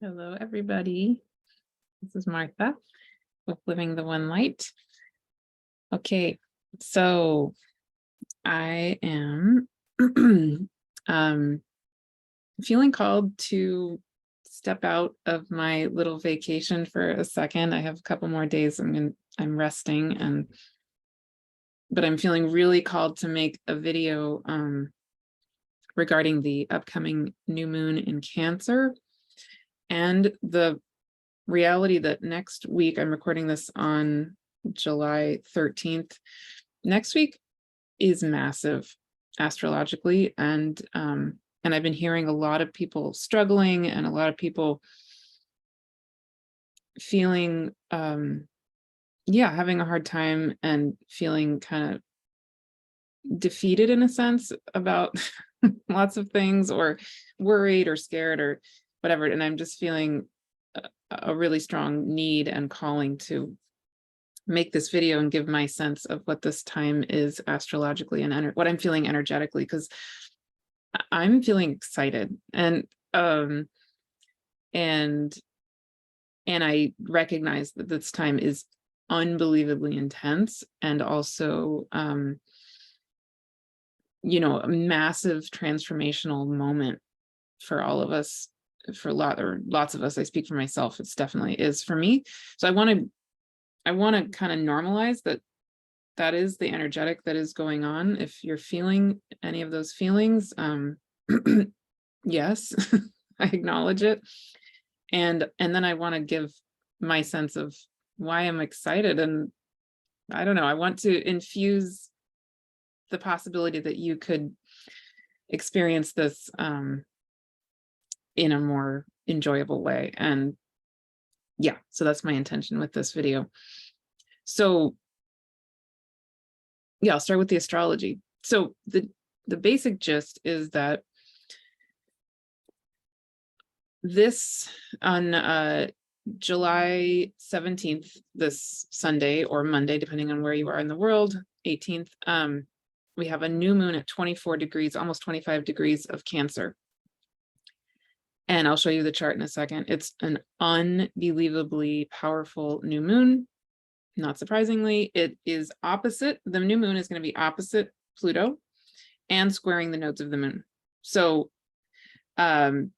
Hello, everybody. This is Martha with Living the One Light. Okay, so I am feeling called to step out of my little vacation for a second. I have a couple more days. I'm resting, but I'm feeling really called to make a video regarding the upcoming new moon in Cancer and the reality that next week, I'm recording this on July 13th. Next week is massive astrologically, and I've been hearing a lot of people struggling and a lot of people feeling having a hard time and feeling kind of defeated in a sense about lots of things, or worried or scared or whatever. And I'm just feeling a really strong need and calling to make this video and give my sense of what this time is astrologically and what I'm feeling energetically, because I'm feeling excited and I recognize that this time is unbelievably intense and also a massive transformational moment for all of us, for lots of us. I speak for myself. It's definitely is for me. So I want to kind of normalize that is the energetic that is going on. If you're feeling any of those feelings, yes, I acknowledge it. And then I want to give my sense of why I'm excited. And I don't know, I want to infuse the possibility that you could experience this in a more enjoyable way. And yeah, so that's my intention with this video. So yeah, I'll start with the astrology. So the basic gist is that this on July 17th, this Sunday or Monday, depending on where you are in the world, 18th, we have a new moon at 24 degrees, almost 25 degrees of Cancer. And I'll show you the chart in a second. It's an unbelievably powerful new moon. Not surprisingly, it is opposite. The new moon is going to be opposite Pluto and squaring the nodes of the moon. So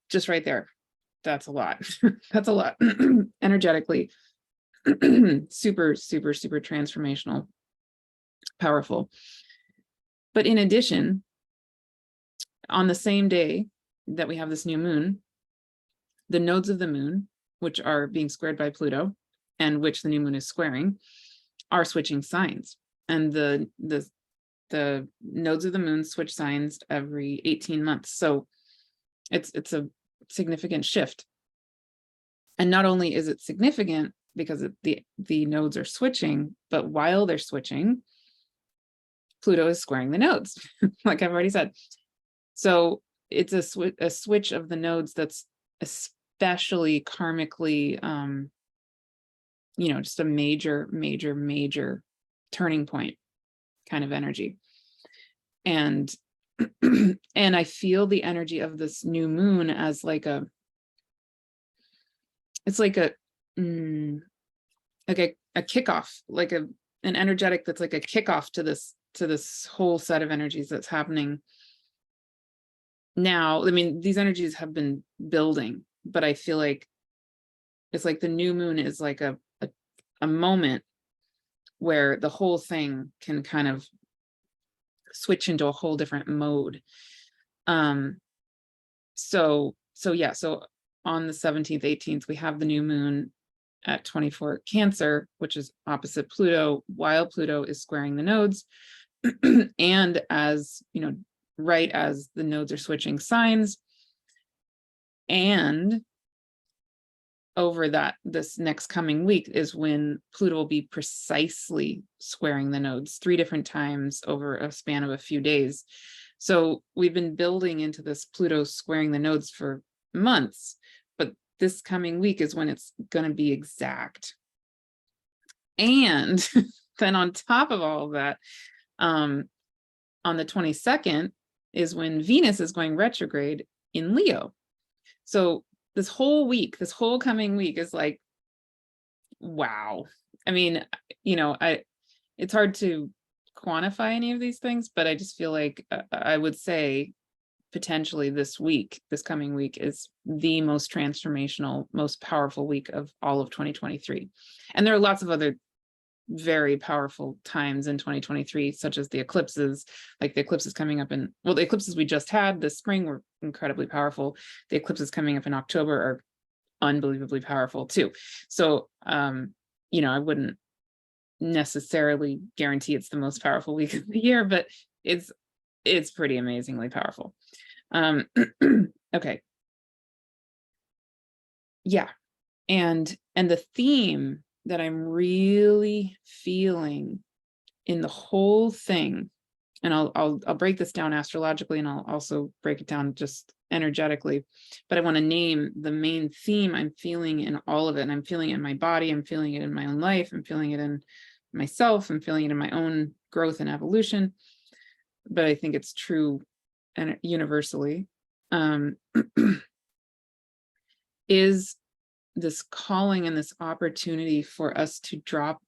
just right there, that's a lot. That's a lot energetically. Super, super, super transformational, powerful. But in addition, on the same day that we have this new moon, the nodes of the moon, which are being squared by Pluto and which the new moon is squaring, are switching signs. And the nodes of the moon switch signs every 18 months. So it's a significant shift. And not only is it significant because the nodes are switching, but while they're switching, Pluto is squaring the nodes, like I've already said. So it's a switch of the nodes that's especially karmically, just a major, major, major turning point kind of energy. And and I feel the energy of this new moon as like a kickoff, like an energetic that's like a kickoff to this whole set of energies that's happening now. I mean, these energies have been building, but I feel like it's like the new moon is like a moment where the whole thing can kind of switch into a whole different mode. So on the 17th, 18th, we have the new moon at 24 Cancer, which is opposite Pluto, while Pluto is squaring the nodes. And as right as the nodes are switching signs, and over this next coming week is when Pluto will be precisely squaring the nodes 3 different times over a span of a few days. So we've been building into this Pluto squaring the nodes for months, but this coming week is when it's going to be exact. And then on top of all of that, on the 22nd is when Venus is going retrograde in Leo. So this whole week, this whole coming week is like, wow. I mean, it's hard to quantify any of these things, but I just feel like I would say potentially this coming week is the most transformational, most powerful week of all of 2023. And there are lots of other very powerful times in 2023, such as the eclipses, like the eclipses coming up the eclipses we just had this spring were incredibly powerful. The eclipses coming up in October are unbelievably powerful too. So, I wouldn't necessarily guarantee it's the most powerful week of the year, but it's pretty amazingly powerful. Okay. Yeah. And the theme that I'm really feeling in the whole thing, and I'll break this down astrologically, and I'll also break it down just energetically, but I want to name the main theme I'm feeling in all of it. And I'm feeling it in my body, I'm feeling it in my own life, I'm feeling it in myself, I'm feeling it in my own growth and evolution, but I think it's true and universally, is this calling and this opportunity for us to drop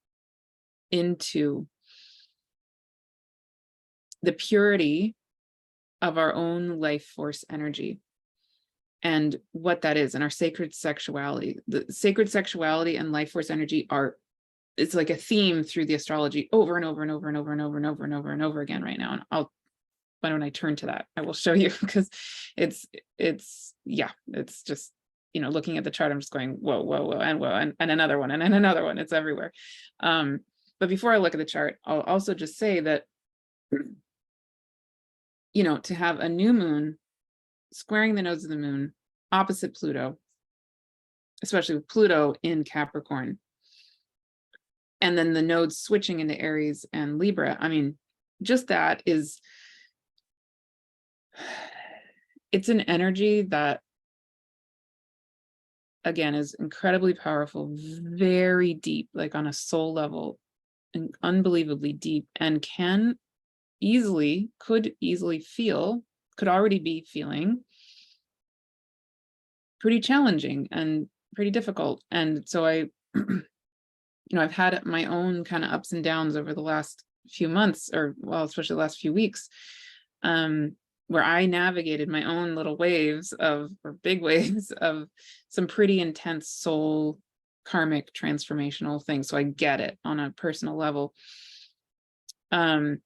into the purity of our own life force energy and what that is, and our sacred sexuality. The sacred sexuality and life force energy it's like a theme through the astrology over and over and over and over and over and over and over and over again right now. And why don't I turn to that? I will show you, because it's just, looking at the chart, I'm just going, whoa, and another one, and another one. It's everywhere. But before I look at the chart, I'll also just say that, to have a new moon squaring the nodes of the moon opposite Pluto, especially with Pluto in Capricorn, and then the nodes switching into Aries and Libra. I mean, just that it's an energy that, again, is incredibly powerful, very deep, like on a soul level, and unbelievably deep, and could already be feeling pretty challenging and pretty difficult. And so I've had my own kind of ups and downs over the last few months, especially the last few weeks, where I navigated my own little big waves of some pretty intense soul karmic transformational things. So I get it on a personal level. And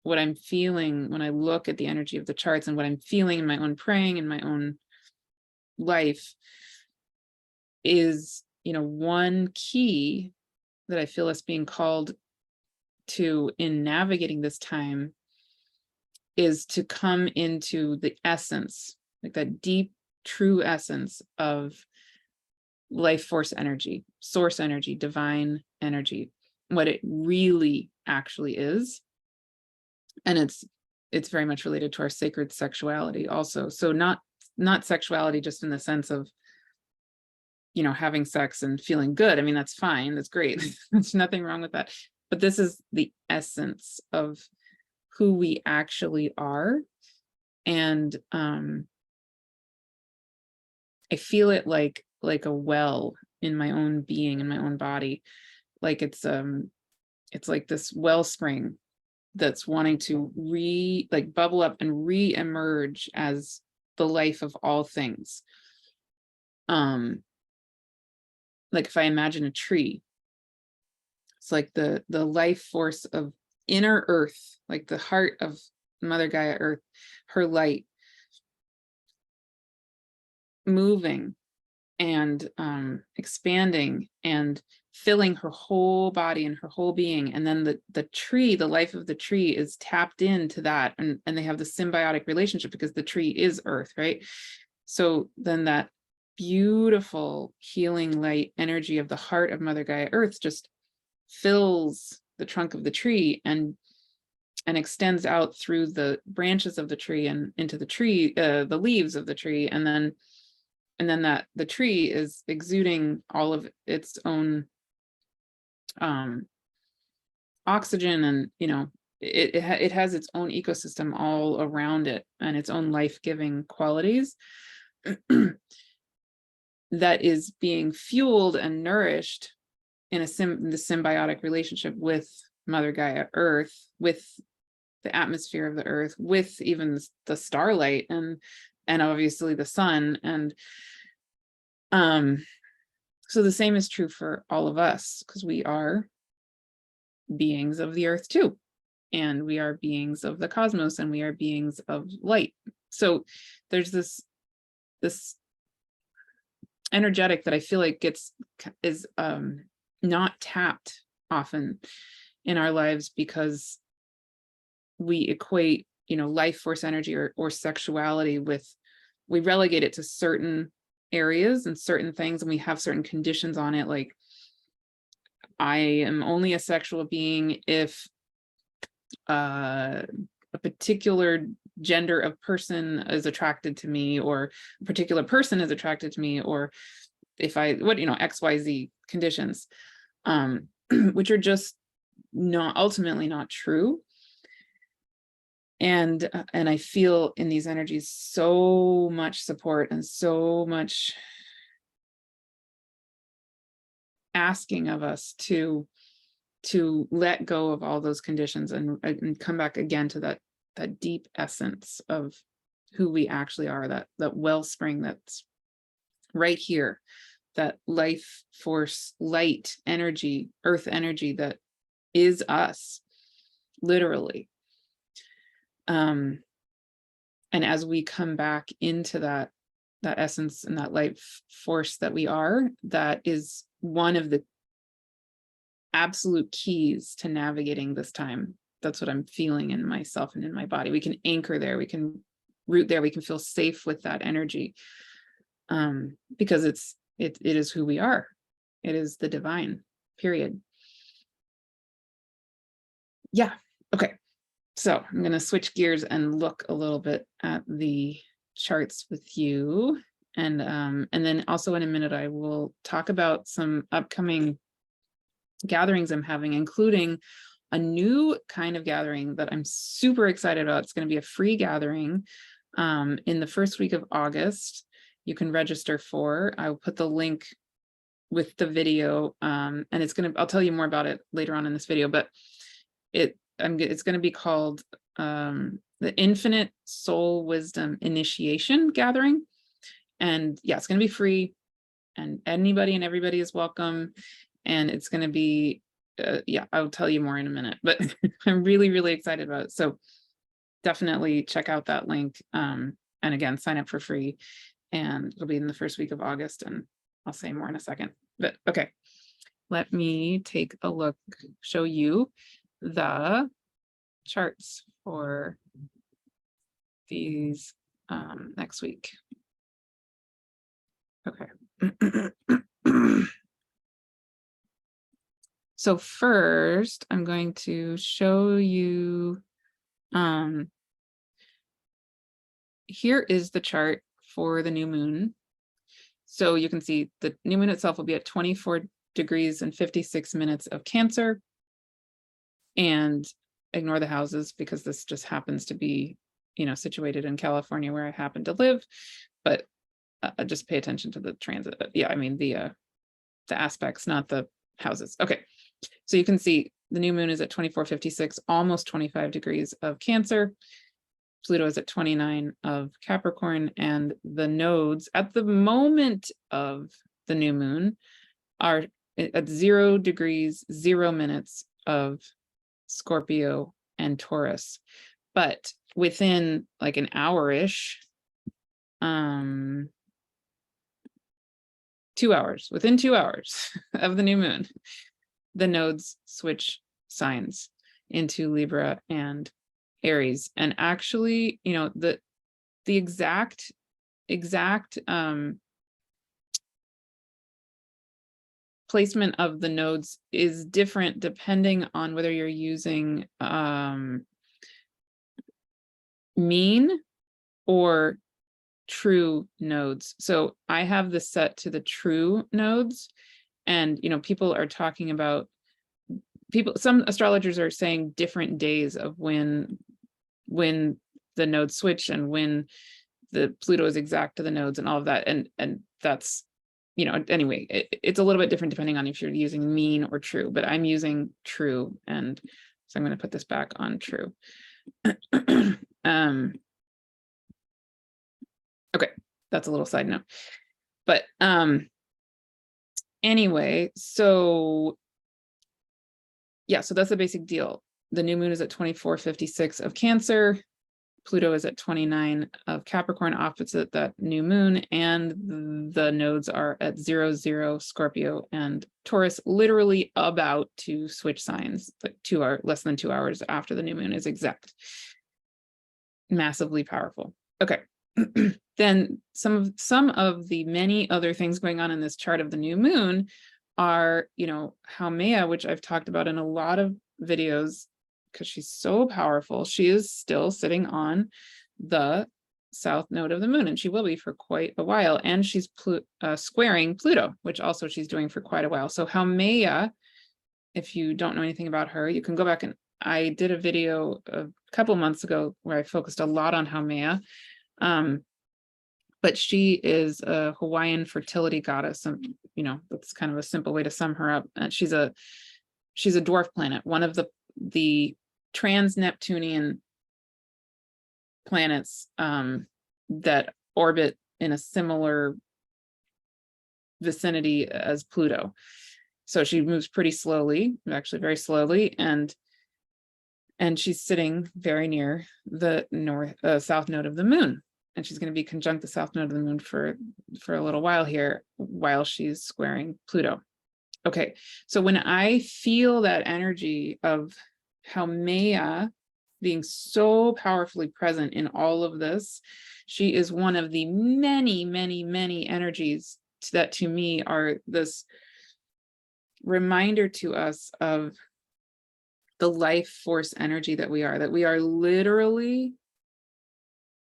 what I'm feeling when I look at the energy of the charts, and what I'm feeling in my own praying in my own life, is, one key that I feel us being called to in navigating this time is to come into the essence, like that deep, true essence of life force energy, source energy, divine energy, what it really actually is. And it's very much related to our sacred sexuality also. So not sexuality just in the sense of, having sex and feeling good. I mean, that's fine. That's great. There's nothing wrong with that. But this is the essence of who we actually are. And I feel it like a well in my own being, in my own body. Like it's like this wellspring that's wanting to bubble up and re-emerge as the life of all things. Like if I imagine a tree, it's like the life force of inner earth, like the heart of Mother Gaia Earth, her light moving and expanding and filling her whole body and her whole being. And then the tree, the life of the tree is tapped into that, and they have the symbiotic relationship because the tree is earth, right? So then that beautiful healing light energy of the heart of Mother Gaia Earth just fills the trunk of the tree and extends out through the branches of the tree and into the tree, the leaves of the tree, and then that the tree is exuding all of its own oxygen and it has its own ecosystem all around it and its own life-giving qualities that is being fueled and nourished in the symbiotic relationship with Mother Gaia Earth, with the atmosphere of the Earth, with even the starlight and obviously the sun. And so the same is true for all of us, because we are beings of the Earth too, and we are beings of the cosmos, and we are beings of light. So there's this energetic that I feel like is not tapped often in our lives, because we equate, life force energy or sexuality with, we relegate it to certain areas and certain things, and we have certain conditions on it. Like, I am only a sexual being if a particular gender of person is attracted to me, or a particular person is attracted to me, or if XYZ conditions, which are just ultimately not true. And I feel in these energies so much support and so much asking of us to let go of all those conditions and come back again to that deep essence of who we actually are, that wellspring that's right here, that life force, light energy, earth energy that is us, literally. And as we come back into that essence and that life force that we are, that is one of the absolute keys to navigating this time. That's what I'm feeling in myself and in my body. We can anchor there, we can root there, we can feel safe with that energy, because it is who we are. It is the divine, period. Yeah. Okay. So I'm going to switch gears and look a little bit at the charts with you. And then also in a minute, I will talk about some upcoming gatherings I'm having, including a new kind of gathering that I'm super excited about. It's going to be a free gathering in the first week of August. You can register for. I'll put the link with the video, and I'll tell you more about it later on in this video, but it's going to be called the Infinite Soul Wisdom Initiation Gathering. And yeah, it's going to be free, and anybody and everybody is welcome. And it's going to be, I'll tell you more in a minute, but I'm really, really excited about it. So definitely check out that link. And again, sign up for free, and it'll be in the first week of August, and I'll say more in a second. But okay, let me take a look, show you the charts for these next week. Okay. So first, I'm going to show you, here is the chart for the new moon. So you can see the new moon itself will be at 24 degrees and 56 minutes of Cancer. And ignore the houses, because this just happens to be, situated in California, where I happen to live. But just pay attention to the transit. Yeah, I mean the aspects, not the houses. Okay, so you can see the new moon is at 24:56, almost 25 degrees of Cancer. Pluto is at 29 of Capricorn, and the nodes at the moment of the new moon are at 0 degrees, 0 minutes of Scorpio and Taurus. But within like an hour-ish, 2 hours, within 2 hours of the new moon, the nodes switch signs into Libra and Aries. And actually, the exact placement of the nodes is different depending on whether you're using mean or true nodes. So I have this set to the true nodes, and people are talking about some astrologers are saying different days of when the nodes switch and when the Pluto is exact to the nodes and all of that. And that's, you know, anyway, it's a little bit different depending on if you're using mean or true, but I'm using true. And so I'm going to put this back on true. Okay, that's a little side note. But anyway, so yeah, so that's the basic deal. The new moon is at 2456 of Cancer. Pluto is at 29 of Capricorn, opposite that new moon, and the nodes are at 00 Scorpio and Taurus, literally about to switch signs, like less than 2 hours after the new moon is exact. Massively powerful. Okay. Then some of the many other things going on in this chart of the new moon are, you know, Haumea, which I've talked about in a lot of videos, because she's so powerful. She is still sitting on the south node of the moon, and she will be for quite a while. And she's squaring Pluto, which also she's doing for quite a while. So Haumea, if you don't know anything about her, you can go back, and I did a video a couple months ago where I focused a lot on Haumea. But she is a Hawaiian fertility goddess, and you know, that's kind of a simple way to sum her up. She's a dwarf planet, one of the trans-Neptunian planets that orbit in a similar vicinity as Pluto. So she moves pretty slowly, actually very slowly, and she's sitting very near the south node of the moon. And she's going to be conjunct the south node of the moon for a little while here, while she's squaring Pluto. Okay, so when I feel that energy of Haumea being so powerfully present in all of this, she is one of the many, many, many energies that to me are this reminder to us of the life force energy that we are literally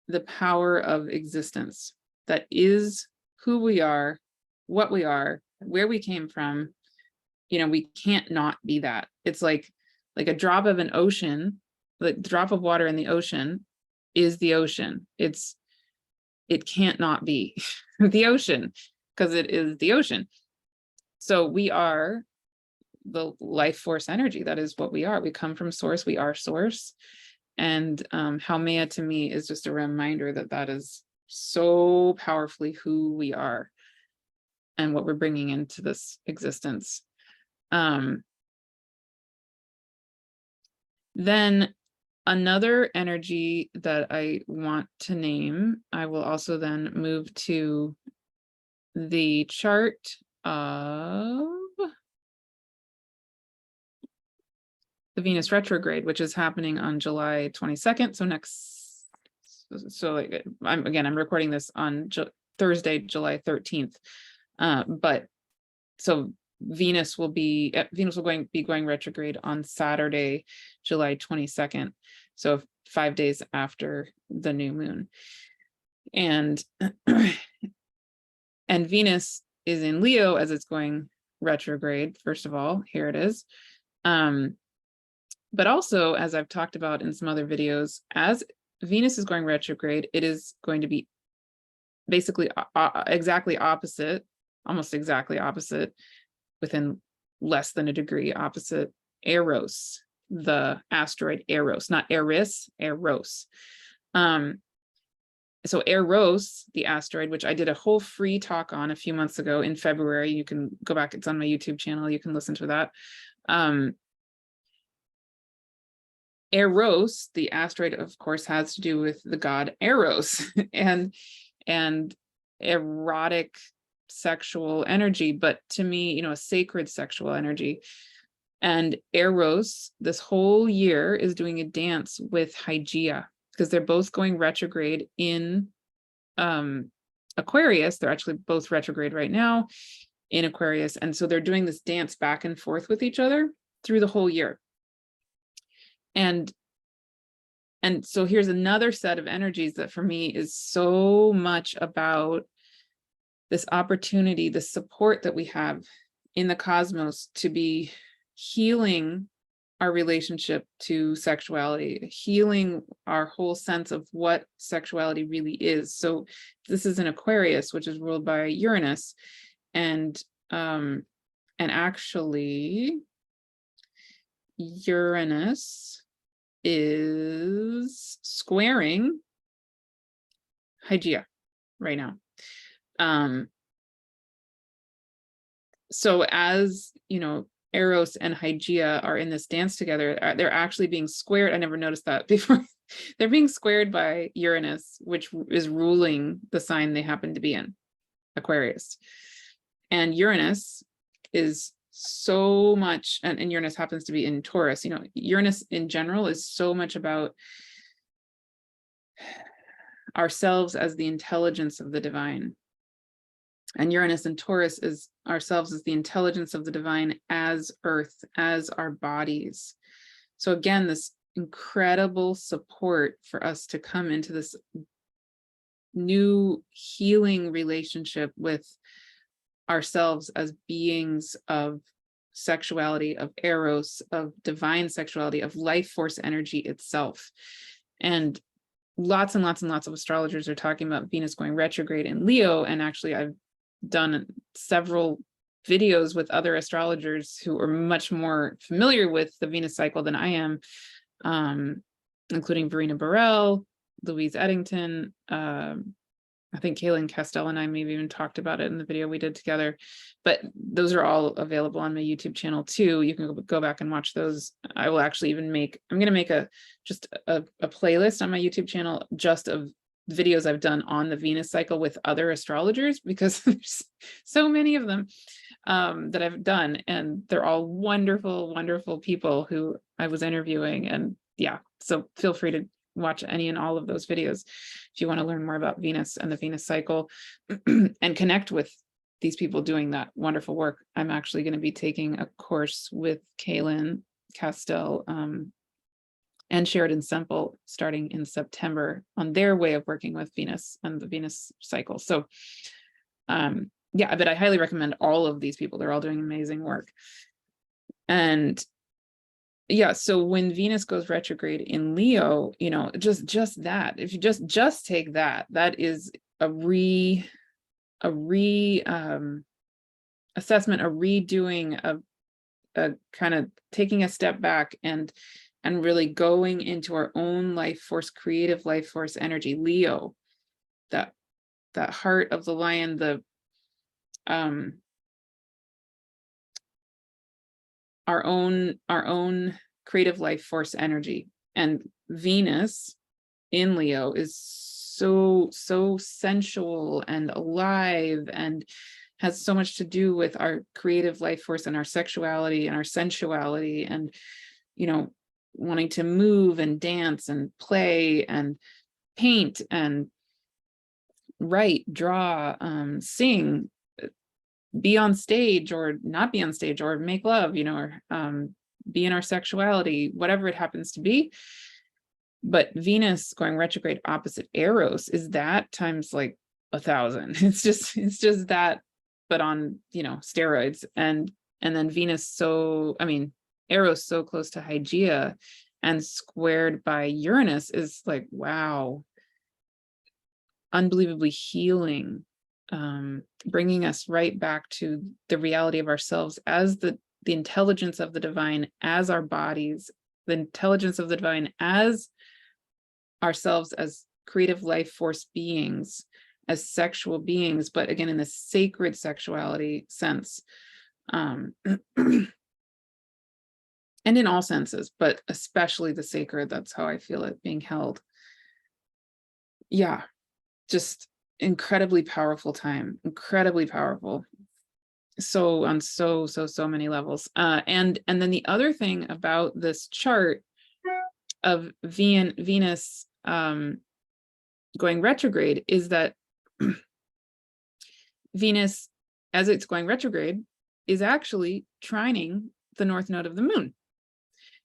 the power of existence. That is who we are, what we are, where we came from. You know, we can't not be that. It's like a drop of an ocean, the drop of water in the ocean is the ocean. It can't not be the ocean, because it is the ocean. So we are the life force energy. That is what we are. We come from source. We are source. And Haumea to me is just a reminder that that is so powerfully who we are and what we're bringing into this existence. Then another energy that I want to name, I will also then move to the chart of the Venus retrograde, which is happening on July 22nd. So like, I'm recording this on Thursday, July 13th. But so Venus will be going retrograde on Saturday, July 22nd. So 5 days after the new moon. And Venus is in Leo as it's going retrograde. First of all, here it is. But also, as I've talked about in some other videos, as Venus is going retrograde, it is going to be basically exactly opposite, almost exactly opposite, within less than a degree opposite Eros, the asteroid Eros, not Eris, Eros. So Eros, the asteroid, which I did a whole free talk on a few months ago in February, you can go back, it's on my YouTube channel, you can listen to that. Eros, the asteroid, of course, has to do with the god Eros and erotic sexual energy, but to me, you know, a sacred sexual energy. And Eros this whole year is doing a dance with Hygeia, because they're both going retrograde in Aquarius. They're actually both retrograde right now in Aquarius. And so they're doing this dance back and forth with each other through the whole year. And so here's another set of energies that for me is so much about this opportunity, the support that we have in the cosmos to be healing our relationship to sexuality, healing our whole sense of what sexuality really is. So this is an Aquarius, which is ruled by Uranus, and actually Uranus is squaring Hygeia right now. So as you know, Eros and Hygeia are in this dance together, they're actually being squared. I never noticed that before. They're being squared by Uranus, which is ruling the sign they happen to be in, Aquarius. And Uranus is so much, and Uranus happens to be in Taurus. You know, Uranus in general is so much about ourselves as the intelligence of the divine. And Uranus in Taurus is ourselves as the intelligence of the divine, as earth, as our bodies. So again, this incredible support for us to come into this new healing relationship with ourselves as beings of sexuality, of eros, of divine sexuality, of life force energy itself. And lots and lots and lots of astrologers are talking about Venus going retrograde in Leo. And actually, I've done several videos with other astrologers who are much more familiar with the Venus cycle than I am, including Verena Burrell, Louise Eddington. I think Kaylin Castell and I maybe even talked about it in the video we did together, but those are all available on my YouTube channel too. You can go back and watch those. I will actually even I'm going to make just a playlist on my YouTube channel just of videos I've done on the Venus cycle with other astrologers, because there's so many of them that I've done, and they're all wonderful, wonderful people who I was interviewing. And yeah, so feel free to watch any and all of those videos if you want to learn more about Venus and the Venus cycle and connect with these people doing that wonderful work. I'm actually going to be taking a course with Kaylin Castell and Sheridan Semple starting in September on their way of working with Venus and the Venus cycle. So yeah, but I highly recommend all of these people. They're all doing amazing work. And yeah, so when Venus goes retrograde in Leo, you know, just that, if you just take that is a assessment, a redoing, a kind of taking a step back and really going into our own life force, creative life force energy. Leo, that heart of the lion, our own creative life force energy. And Venus in Leo is so sensual and alive, and has so much to do with our creative life force and our sexuality and our sensuality, and, you know, wanting to move and dance and play and paint and write, draw, sing, be on stage or not be on stage, or make love, you know, or be in our sexuality, whatever it happens to be. But Venus going retrograde opposite Eros is that times like 1,000. It's just that, but on, you know, steroids. And then Venus, Eros so close to Hygeia and squared by Uranus is like, wow, unbelievably healing, bringing us right back to the reality of ourselves as the intelligence of the divine, as our bodies, the intelligence of the divine as ourselves, as creative life force beings, as sexual beings, but again, in the sacred sexuality sense, and in all senses, but especially the sacred. That's how I feel it being held. Yeah, just incredibly powerful time, incredibly powerful. So on so many levels. And then the other thing about this chart of Venus going retrograde is that Venus, as it's going retrograde, is actually trining the north node of the moon.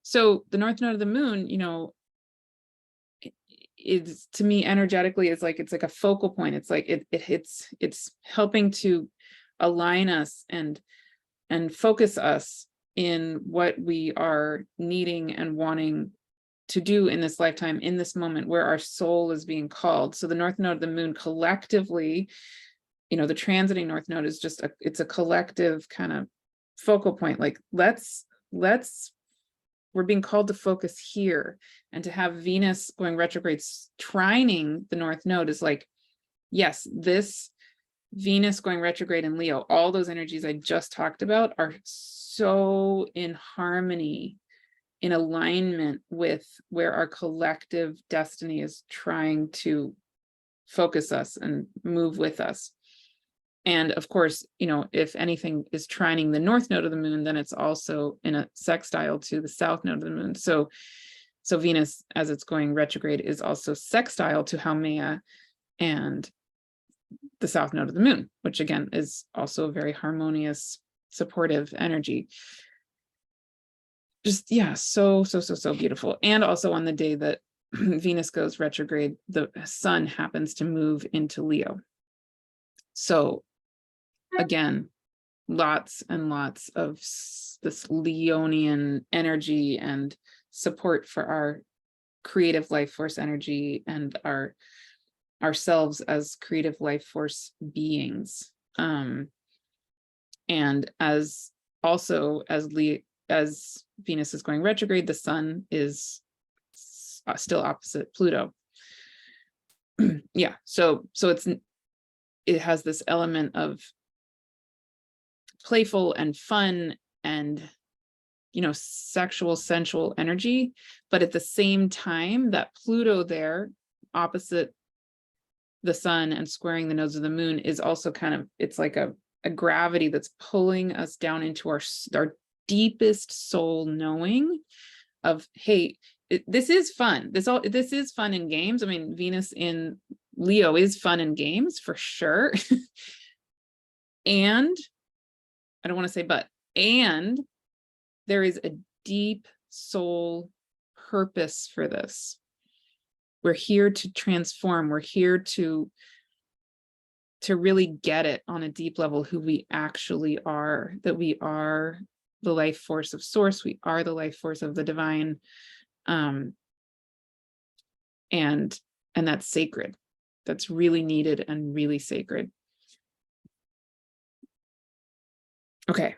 So the north node of the moon, you know, is, to me, energetically, it's like a focal point. It's like it's helping to align us and focus us in what we are needing and wanting to do in this lifetime, in this moment where our soul is being called. So the North Node of the Moon collectively, you know, the transiting North Node is just it's a collective kind of focal point. Like we're being called to focus here, and to have Venus going retrograde trining the North Node is like, yes, this Venus going retrograde in Leo, all those energies I just talked about are so in harmony, in alignment with where our collective destiny is trying to focus us and move with us. And of course, you know, if anything is trining the North Node of the Moon, then it's also in a sextile to the South Node of the Moon. So Venus, as it's going retrograde, is also sextile to Haumea and the South Node of the Moon, which again is also a very harmonious, supportive energy. Just, yeah, so beautiful. And also on the day that Venus goes retrograde, the sun happens to move into Leo. So again, lots and lots of this Leonian energy and support for our creative life force energy and ourselves as creative life force beings. And as Venus is going retrograde, the sun is still opposite Pluto. Yeah, so it has this element of playful and fun and, you know, sexual, sensual energy, but at the same time, that Pluto there opposite the sun and squaring the nodes of the moon is also kind of, it's like a gravity that's pulling us down into our deepest soul knowing of, hey, this is fun. This is fun in games. I mean, Venus in Leo is fun in games for sure. And I don't want to say but, and there is a deep soul purpose for this. We're here to transform. We're here to really get it on a deep level who we actually are, that we are the life force of source. We are the life force of the divine. And that's sacred. That's really needed and really sacred. Okay.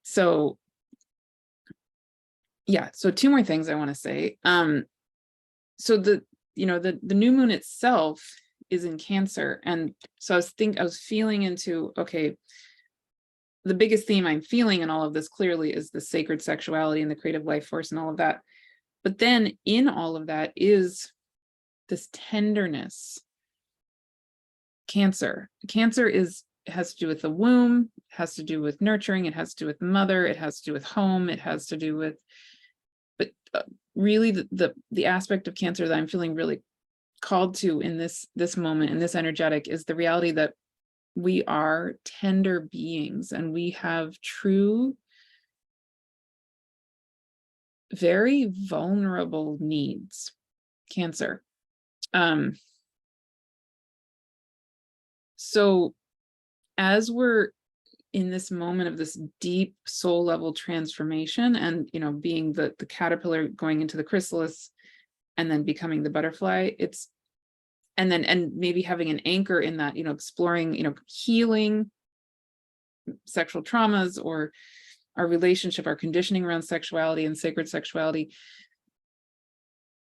So yeah, so two more things I want to say. So the new moon itself is in Cancer. And so I was feeling into, okay, the biggest theme I'm feeling in all of this clearly is the sacred sexuality and the creative life force and all of that. But then in all of that is this tenderness. Cancer has to do with the womb, has to do with nurturing, it has to do with mother, it has to do with home, it has to do with, but really the aspect of Cancer that I'm feeling really called to in this moment, in this energetic, is the reality that we are tender beings and we have true, very vulnerable needs. Cancer. So as we're in this moment of this deep soul level transformation and, you know, being the caterpillar going into the chrysalis and then becoming the butterfly, and maybe having an anchor in that, you know, exploring, you know, healing sexual traumas or our relationship, our conditioning around sexuality and sacred sexuality.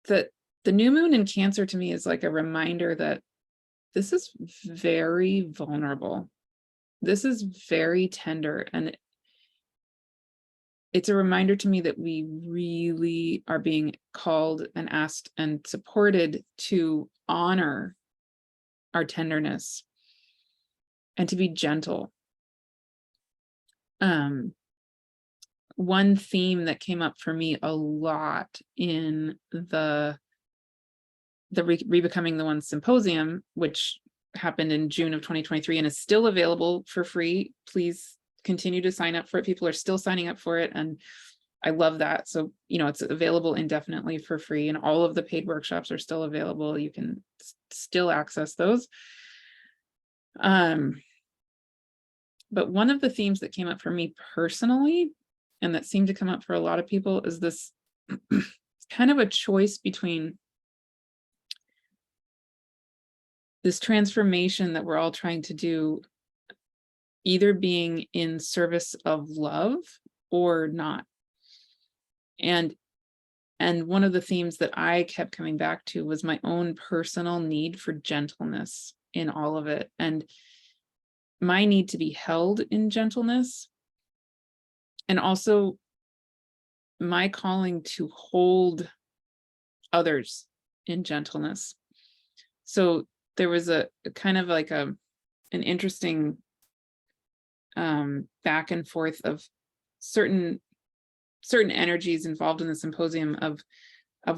That the new moon in Cancer to me is like a reminder that this is very vulnerable. This is very tender. And it's a reminder to me that we really are being called and asked and supported to honor our tenderness and to be gentle. One theme that came up for me a lot in the Rebecoming the One Symposium, which happened in June of 2023 and is still available for free. Please continue to sign up for it. People are still signing up for it, and I love that. So, you know, it's available indefinitely for free, and all of the paid workshops are still available. You can still access those. But one of the themes that came up for me personally and that seemed to come up for a lot of people, is this kind of a choice between this transformation that we're all trying to do, either being in service of love or not. And one of the themes that I kept coming back to was my own personal need for gentleness in all of it, and my need to be held in gentleness, and also my calling to hold others in gentleness. So there was a kind of like an interesting back and forth of certain energies involved in the symposium of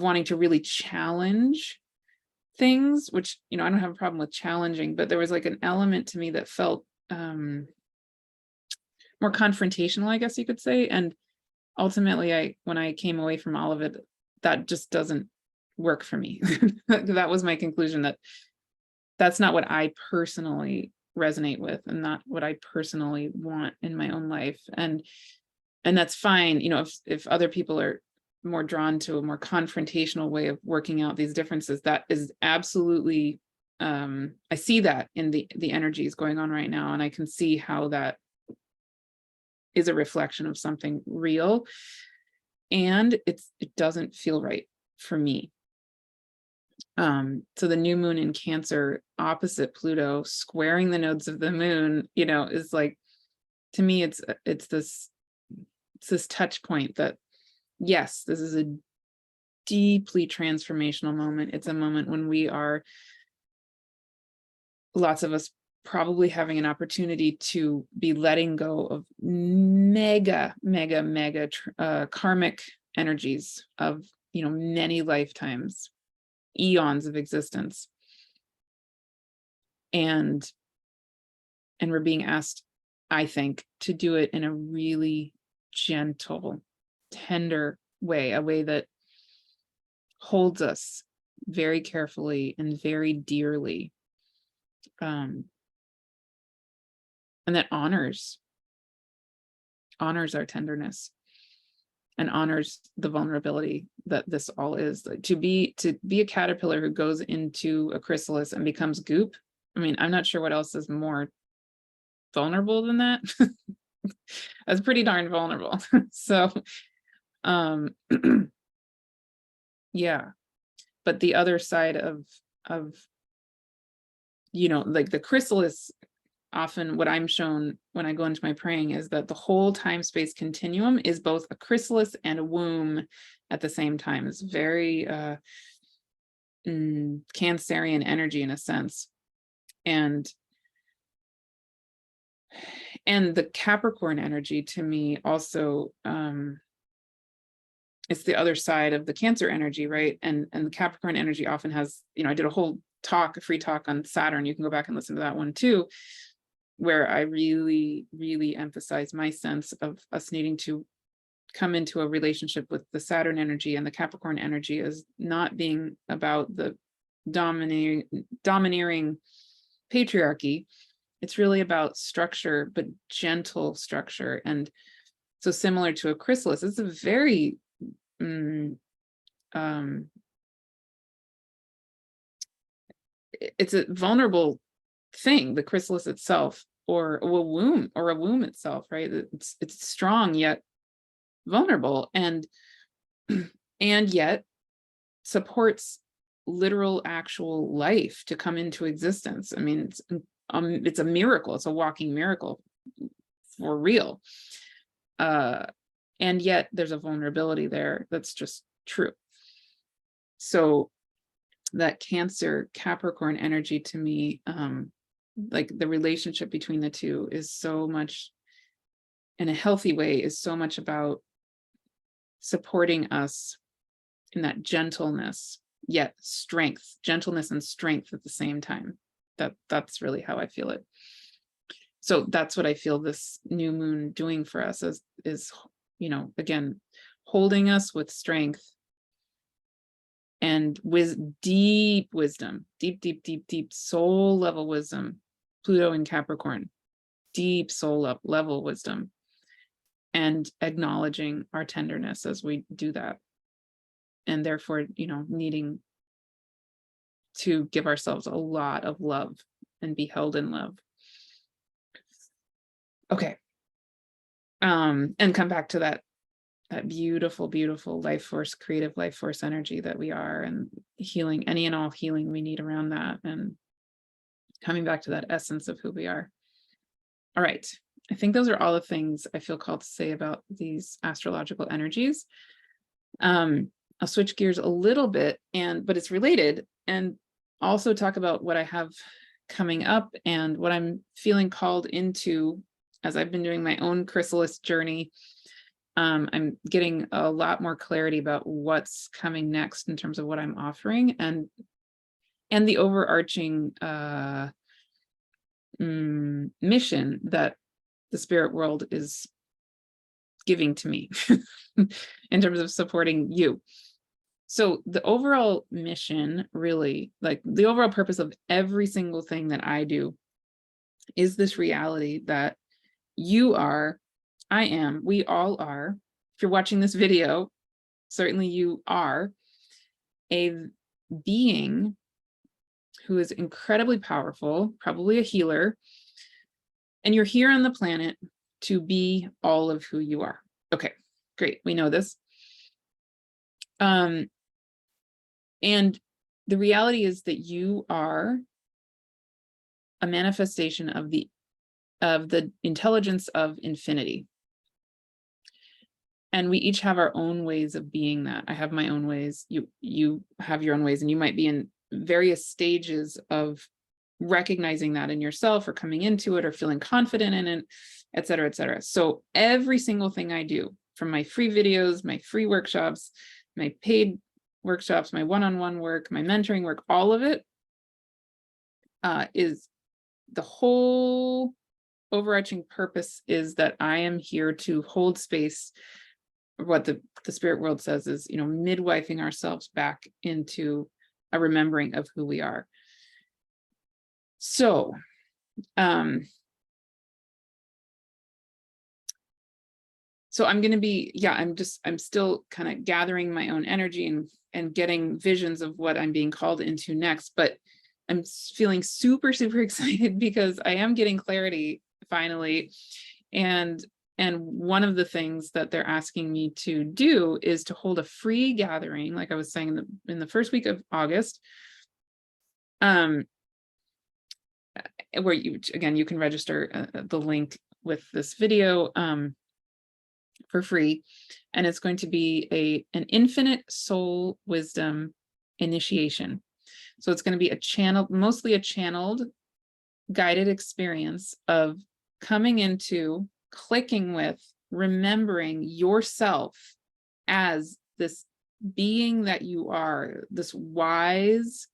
wanting to really challenge things, which, I don't have a problem with challenging, but there was like an element to me that felt more confrontational, I guess you could say. And ultimately, when I came away from all of it, that just doesn't work for me. That was my conclusion, that that's not what I personally resonate with, and not what I personally want in my own life. And that's fine, if other people are more drawn to a more confrontational way of working out these differences, that is absolutely, I see that in the energies going on right now, and I can see how that is a reflection of something real, and it doesn't feel right for me. So the new moon in Cancer opposite Pluto, squaring the nodes of the moon, is like, to me, it's this touch point that, yes, this is a deeply transformational moment. It's a moment when we are, lots of us, probably having an opportunity to be letting go of mega karmic energies of, many lifetimes, eons of existence. And we're being asked, I think, to do it in a really gentle, tender way, a way that holds us very carefully and very dearly, and that honors our tenderness and honors the vulnerability that this all is. Like, to be a caterpillar who goes into a chrysalis and becomes goop. I mean, I'm not sure what else is more vulnerable than that. That's pretty darn vulnerable. So yeah, but the other side of like the chrysalis, often what I'm shown when I go into my praying is that the whole time-space continuum is both a chrysalis and a womb at the same time. It's very Cancerian energy in a sense. And the Capricorn energy, to me, also, it's the other side of the Cancer energy, right? And the Capricorn energy often has, I did a whole free talk on Saturn. You can go back and listen to that one too, where I really, really emphasize my sense of us needing to come into a relationship with the Saturn energy and the Capricorn energy as not being about the domineering patriarchy. It's really about structure, but gentle structure. And so, similar to a chrysalis, it's a very it's a vulnerable thing, the chrysalis itself, or a womb itself, right? It's strong yet vulnerable, and yet supports literal actual life to come into existence. I mean, it's a miracle. It's a walking miracle for real. And yet there's a vulnerability there that's just true. So that Cancer Capricorn energy, to me, like the relationship between the two is so much, in a healthy way, is so much about supporting us in that gentleness, yet strength, gentleness and strength at the same time. That's really how I feel it. So that's what I feel this new moon doing for us is, again, holding us with strength and with deep wisdom, deep soul level wisdom. Pluto in Capricorn, deep soul level wisdom, and acknowledging our tenderness as we do that. And therefore, needing to give ourselves a lot of love and be held in love. Okay. And come back to that beautiful, beautiful life force, creative life force energy that we are, and healing, any and all healing we need around that, and coming back to that essence of who we are. All right. I think those are all the things I feel called to say about these astrological energies. I'll switch gears a little bit, but it's related, and also talk about what I have coming up and what I'm feeling called into as I've been doing my own chrysalis journey. I'm getting a lot more clarity about what's coming next in terms of what I'm offering, and the overarching mission that the spirit world is giving to me in terms of supporting you. So the overall mission, really, like the overall purpose of every single thing that I do, is this reality that you are, I am, we all are. If you're watching this video, certainly you are a being who is incredibly powerful, probably a healer, and you're here on the planet to be all of who you are. Okay, great, we know this. And the reality is that you are a manifestation of the intelligence of infinity. And we each have our own ways of being that. I have my own ways, you have your own ways, and you might be in various stages of recognizing that in yourself, or coming into it, or feeling confident in it, et cetera, et cetera. So every single thing I do, from my free videos, my free workshops, my paid workshops, my one-on-one work, my mentoring work, all of it is the whole overarching purpose is that I am here to hold space. What the spirit world says is, midwifing ourselves back into a remembering of who we are. So, I'm going to be, I'm still kind of gathering my own energy and getting visions of what I'm being called into next, but I'm feeling super, super excited because I am getting clarity finally. And one of the things that they're asking me to do is to hold a free gathering, like I was saying, in the first week of August, where you can register the link with this video for free, and it's going to be an infinite soul wisdom initiation. So it's going to be mostly a channeled, guided experience of coming into, clicking with, remembering yourself as this being that you are, this wise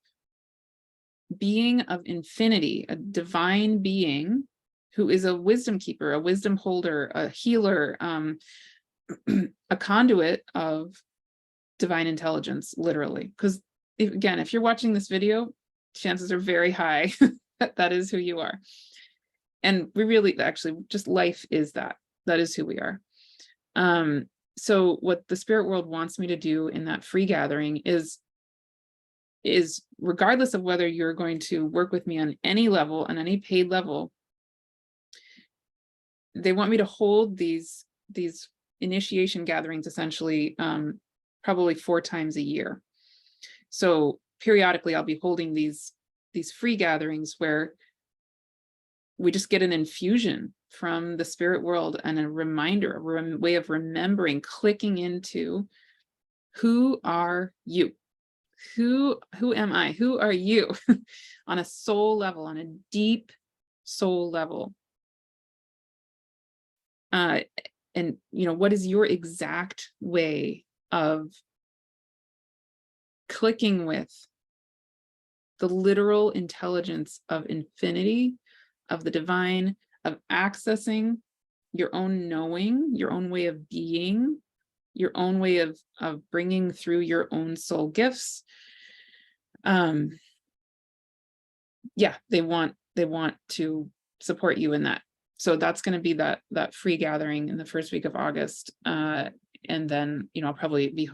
being of infinity, a divine being who is a wisdom keeper, a wisdom holder, a healer, a conduit of divine intelligence, literally. Because if you're watching this video, chances are very high that is who you are. And we really, actually, just life is that is who we are. So what the spirit world wants me to do in that free gathering is regardless of whether you're going to work with me on any level, on any paid level, they want me to hold these initiation gatherings essentially probably 4 times a year. So periodically I'll be holding these free gatherings where we just get an infusion from the spirit world and a reminder, a way of remembering, clicking into who are you? Who am I? Who are you? On a soul level, on a deep soul level. And what is your exact way of clicking with the literal intelligence of infinity, of the divine, of accessing your own knowing, your own way of being, your own way of bringing through your own soul gifts? They want to support you in that. So that's going to be that free gathering in the first week of August. And then, I'll probably be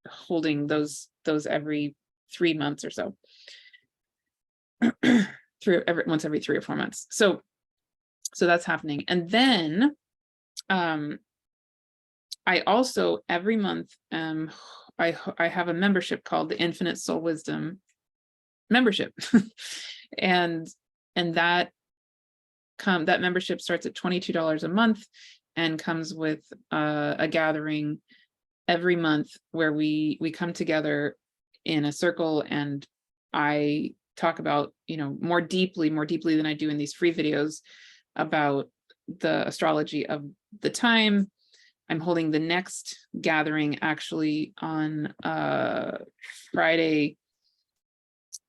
holding those every 3 months or so. Once every 3 or 4 months. So that's happening. And then I also every month I have a membership called the Infinite Soul Wisdom membership. and that membership starts at $22 a month and comes with a gathering every month where we come together in a circle, and I talk about, more deeply than I do in these free videos, about the astrology of the time. I'm holding the next gathering actually on Friday,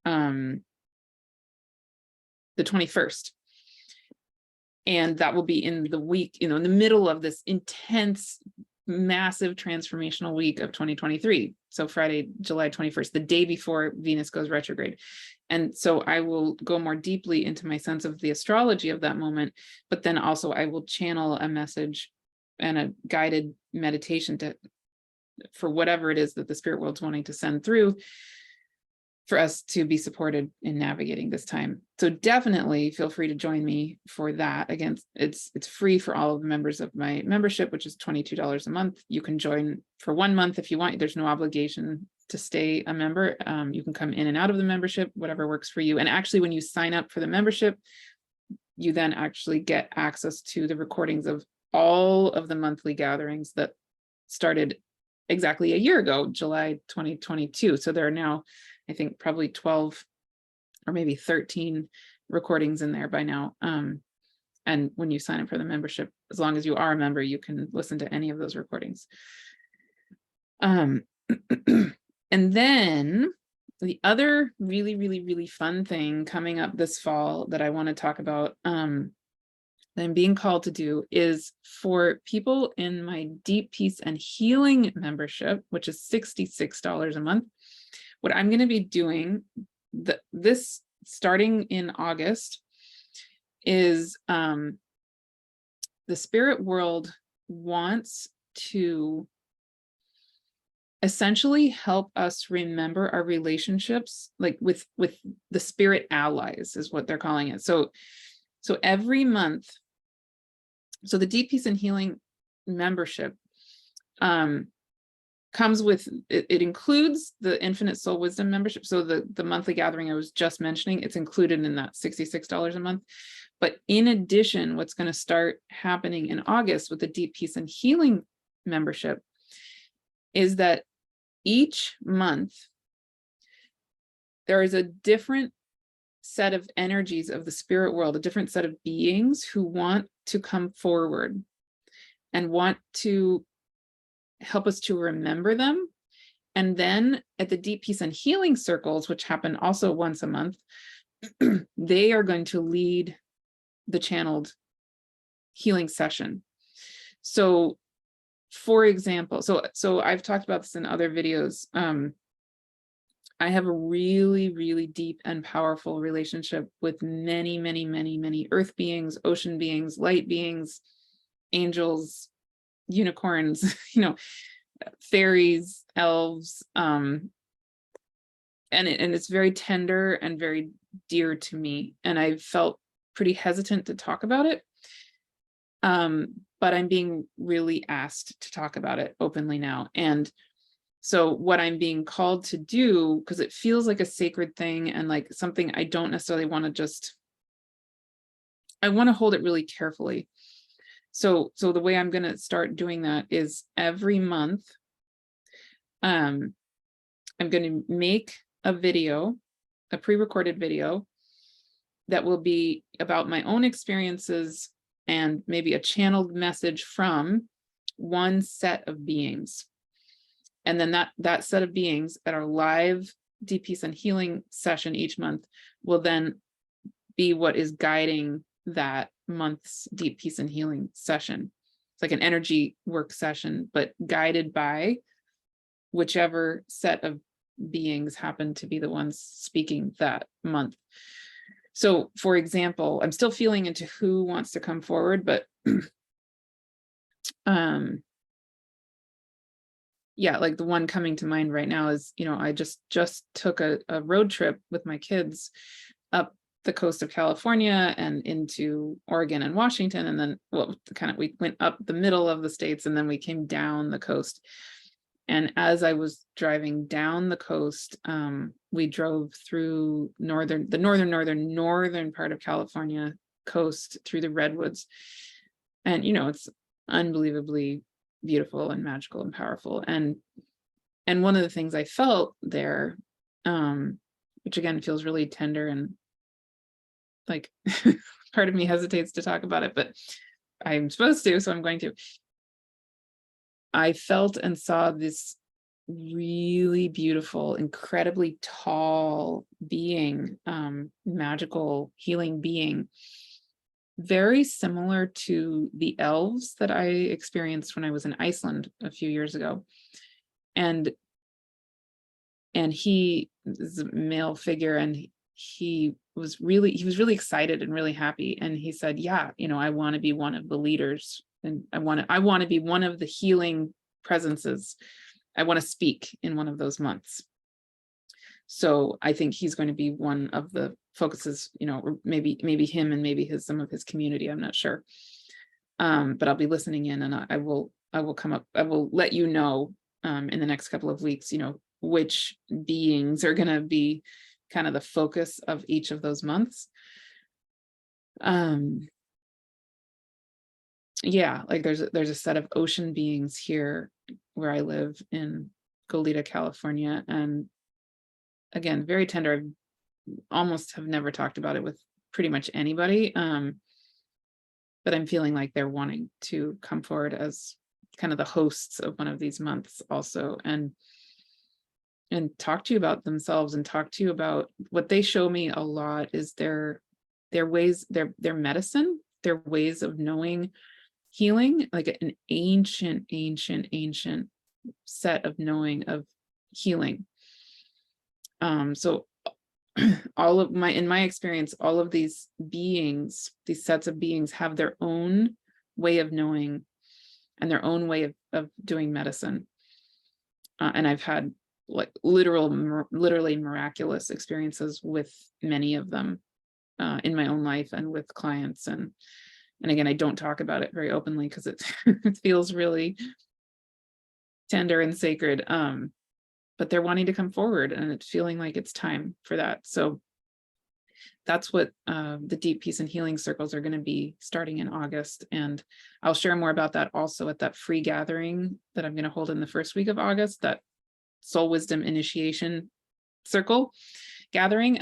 the 21st. And that will be in the week, in the middle of this intense, massive transformational week of 2023. So Friday, July 21st, the day before Venus goes retrograde. And so I will go more deeply into my sense of the astrology of that moment, but then also I will channel a message and a guided meditation for whatever it is that the spirit world's wanting to send through for us to be supported in navigating this time. So definitely feel free to join me for that. Again, it's free for all of the members of my membership, which is $22 a month. You can join for 1 month if you want. There's no obligation to stay a member. You can come in and out of the membership, whatever works for you. And actually, when you sign up for the membership, you then actually get access to the recordings of all of the monthly gatherings that started exactly a year ago, July 2022. So there are now, I think, probably 12 or maybe 13 recordings in there by now. And when you sign up for the membership, as long as you are a member, you can listen to any of those recordings. And then the other really, really, really fun thing coming up this fall that I want to talk about, that I'm being called to do, is for people in my Deep Peace and Healing membership, which is $66 a month. What I'm going to be doing this starting in August is the spirit world wants to essentially help us remember our relationships, like with the spirit allies is what they're calling it. So every month, so the Deep Peace and Healing membership comes with, it includes the Infinite Soul Wisdom membership. So the monthly gathering I was just mentioning, it's included in that $66 a month. But in addition, what's going to start happening in August with the Deep Peace and Healing membership is that each month there is a different set of energies of the spirit world, a different set of beings who want to come forward and want to help us to remember them. And then at the Deep Peace and Healing circles, which happen also once a month, they are going to lead the channeled healing session. So for example, so I've talked about this in other videos. I have a really, really deep and powerful relationship with many, many, many, many earth beings, ocean beings, light beings, angels, unicorns, fairies, elves, and it's very tender and very dear to me. And I felt pretty hesitant to talk about it. But I'm being really asked to talk about it openly now. And so what I'm being called to do, because it feels like a sacred thing and like something I don't necessarily want to just, I want to hold it really carefully. So the way I'm going to start doing that is every month, I'm going to make a video, a pre-recorded video that will be about my own experiences and maybe a channeled message from one set of beings. And then that set of beings at our live Deep Peace and Healing session each month will then be what is guiding that month's Deep Peace and Healing session. It's like an energy work session, but guided by whichever set of beings happen to be the ones speaking that month. So for example, I'm still feeling into who wants to come forward, but yeah, like the one coming to mind right now is, I just took a road trip with my kids up the coast of California and into Oregon and Washington. And then, well, we went up the middle of the states and then we came down the coast. And as I was driving down the coast, we drove through the northern part of California coast through the redwoods. And, it's unbelievably beautiful and magical and powerful. And one of the things I felt there, which again feels really tender and like part of me hesitates to talk about it, but I'm supposed to, so I'm going to. I felt and saw this really beautiful, incredibly tall being, magical healing being, very similar to the elves that I experienced when I was in Iceland a few years ago. And he is a male figure, and he was really excited and really happy. And he said, yeah, I want to be one of the leaders, and I want to be one of the healing presences. I want to speak in one of those months. So I think he's going to be one of the focuses, or maybe him and maybe some of his community. I'm not sure. But I'll be listening in, and I will come up. I will let you know in the next couple of weeks, which beings are going to be kind of the focus of each of those months. Yeah, like there's a set of ocean beings here where I live in Goleta, California, and again, very tender. I almost have never talked about it with pretty much anybody, but I'm feeling like they're wanting to come forward as kind of the hosts of one of these months also, and talk to you about themselves, and talk to you about what they show me a lot is their ways, their medicine, their ways of knowing healing, like an ancient set of knowing of healing. So in my experience, all of these beings, these sets of beings, have their own way of knowing and their own way of doing medicine. And I've had like literally miraculous experiences with many of them in my own life and with clients. And again, I don't talk about it very openly because it feels really tender and sacred. But they're wanting to come forward, and it's feeling like it's time for that. So that's what the Deep Peace and Healing Circles are going to be starting in August. And I'll share more about that also at that free gathering that I'm going to hold in the first week of August, that Soul Wisdom Initiation Circle gathering.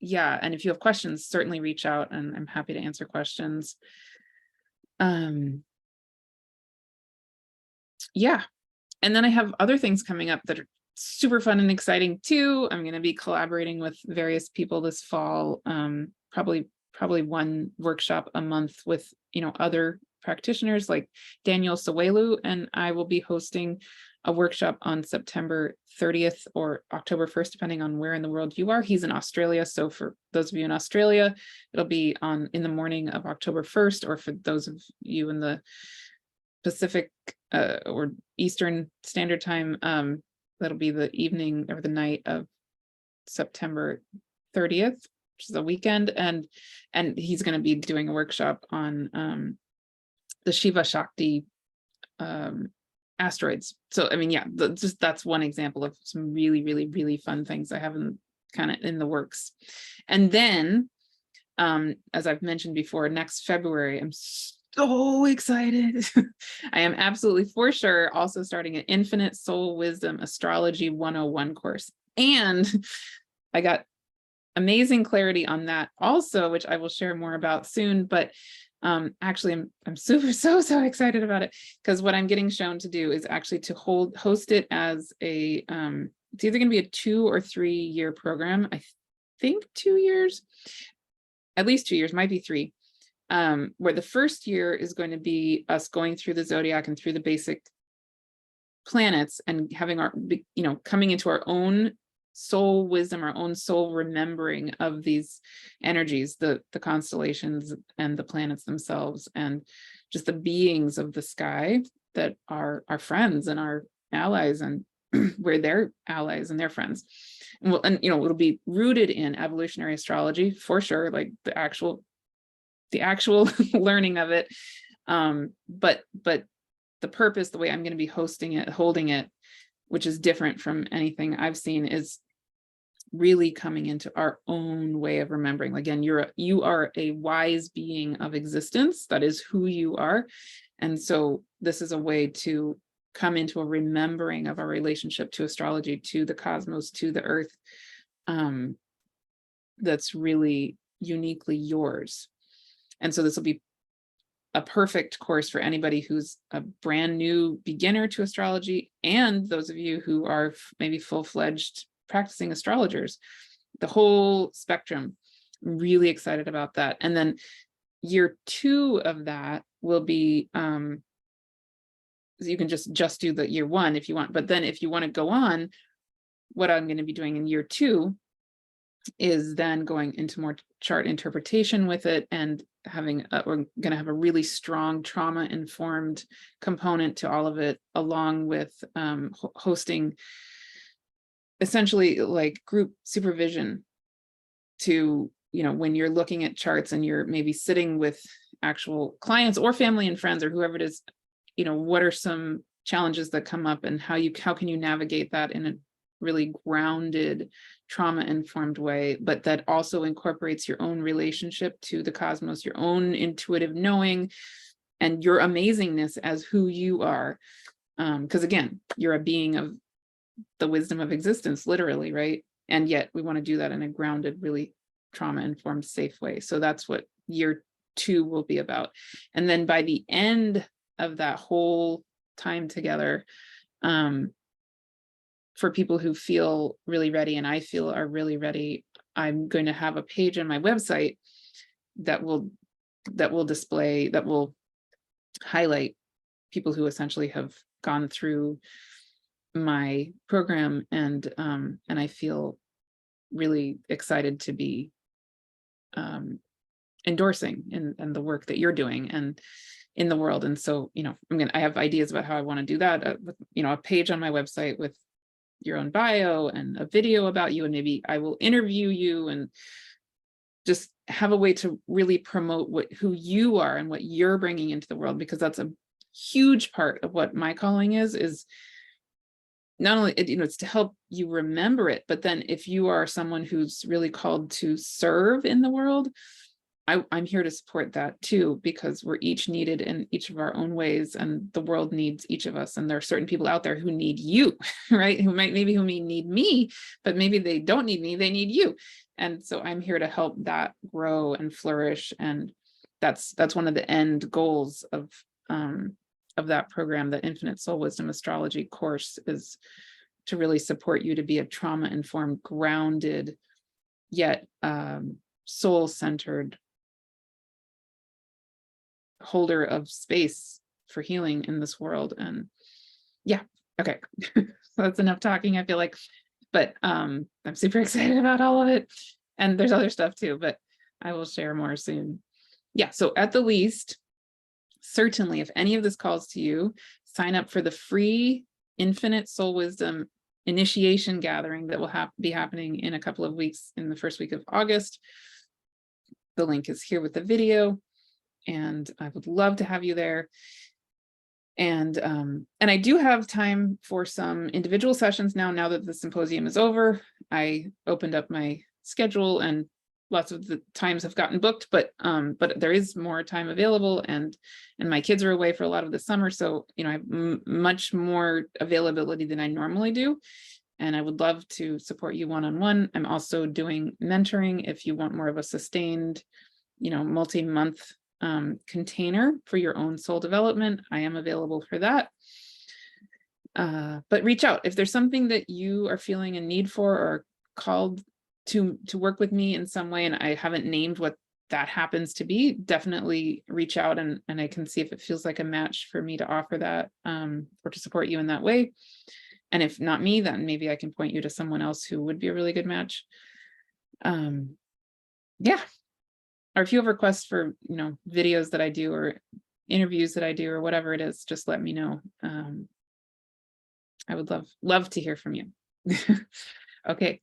Yeah, and if you have questions, certainly reach out, and I'm happy to answer questions. Yeah. And then I have other things coming up that are super fun and exciting too. I'm going to be collaborating with various people this fall, probably one workshop a month with, other practitioners like Daniel Sawelu, and I will be hosting a workshop on September 30th or October 1st, depending on where in the world you are. He's in Australia, so for those of you in Australia, it'll be in the morning of October 1st, or for those of you in the Pacific or Eastern Standard Time, that'll be the evening or the night of September 30th, which is a weekend, and he's going to be doing a workshop on the Shiva Shakti asteroids. So I mean, yeah, that's one example of some really fun things I have kind of in the works. And then, as I've mentioned before, next February, I'm so excited. I am absolutely for sure also starting an Infinite Soul Wisdom Astrology 101 course. And I got amazing clarity on that also, which I will share more about soon. But actually, I'm so excited about it, because what I'm getting shown to do is actually to host it as a, it's either going to be a 2 or 3 year program. I think 2 years, at least 2 years, might be 3. Where the first year is going to be us going through the zodiac and through the basic planets and having our, coming into our own soul wisdom, our own soul remembering of these energies, the constellations and the planets themselves, and just the beings of the sky that are our friends and our allies, and we're their allies and their friends. And it'll be rooted in evolutionary astrology for sure, like the actual learning of it. But the purpose, the way I'm going to be holding it, which is different from anything I've seen, is really coming into our own way of remembering. Again, you are a wise being of existence. That is who you are. And so this is a way to come into a remembering of our relationship to astrology, to the cosmos, to the earth, that's really uniquely yours. And so this will be a perfect course for anybody who's a brand new beginner to astrology, and those of you who are maybe full-fledged practicing astrologers, the whole spectrum. I'm really excited about that. And then year 2 of that will be, you can just do the year 1 if you want, but then if you want to go on, what I'm going to be doing in year 2 is then going into more chart interpretation with it, and we're going to have a really strong trauma informed component to all of it, along with hosting essentially like group supervision to, when you're looking at charts and you're maybe sitting with actual clients or family and friends or whoever it is, what are some challenges that come up, and how can you navigate that in a really grounded, trauma-informed way, but that also incorporates your own relationship to the cosmos, your own intuitive knowing, and your amazingness as who you are. Because again, you're a being of the wisdom of existence, literally, right? And yet we want to do that in a grounded, really trauma-informed, safe way. So that's what year 2 will be about. And then by the end of that whole time together, for people who feel really ready, and I feel are really ready, I'm going to have a page on my website that will highlight people who essentially have gone through my program, and I feel really excited to be endorsing in the work that you're doing and in the world. And so, I have ideas about how I want to do that, with, a page on my website with your own bio and a video about you, and maybe I will interview you and just have a way to really promote who you are and what you're bringing into the world, because that's a huge part of what my calling is not only, it's to help you remember it, but then if you are someone who's really called to serve in the world, I'm here to support that too, because we're each needed in each of our own ways, and the world needs each of us. And there are certain people out there who need you, right? Who may need me, but maybe they don't need me, they need you. And so I'm here to help that grow and flourish. And that's one of the end goals of that program, the Infinite Soul Wisdom Astrology course, is to really support you to be a trauma-informed, grounded, yet soul-centered holder of space for healing in this world. And yeah, okay. So that's enough talking, I feel like, but I'm super excited about all of it. And there's other stuff too, but I will share more soon. Yeah, so at the least, certainly if any of this calls to you, sign up for the free Infinite Soul Wisdom initiation gathering that will be happening in a couple of weeks, in the first week of August. The link is here with the video, and I would love to have you there. And I do have time for some individual sessions now that the symposium is over. I opened up my schedule, and lots of the times have gotten booked, but there is more time available, and my kids are away for a lot of the summer, so I have much more availability than I normally do, and I would love to support you one-on-one. I'm also doing mentoring if you want more of a sustained, multi-month container for your own soul development. I am available for that. But reach out if there's something that you are feeling a need for, or called to work with me in some way, and I haven't named what that happens to be. Definitely reach out, and I can see if it feels like a match for me to offer that, or to support you in that way. And if not me, then maybe I can point you to someone else who would be a really good match. Yeah. Or if you have requests for, videos that I do or interviews that I do or whatever it is, just let me know. I would love to hear from you. Okay.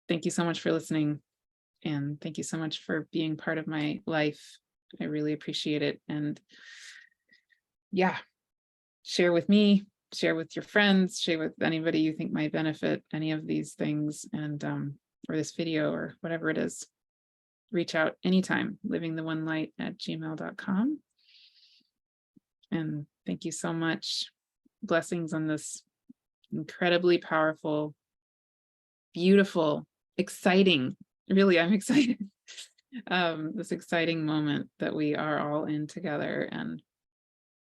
Thank you so much for listening. And thank you so much for being part of my life. I really appreciate it. And yeah, share with me, share with your friends, share with anybody you think might benefit any of these things, and or this video or whatever it is. Reach out anytime, livingtheonelight@gmail.com. And thank you so much. Blessings on this incredibly powerful, beautiful, exciting, really, I'm excited. This exciting moment that we are all in together, and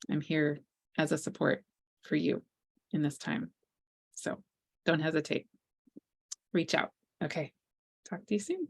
I'm here as a support for you in this time. So don't hesitate. Reach out. Okay. Talk to you soon.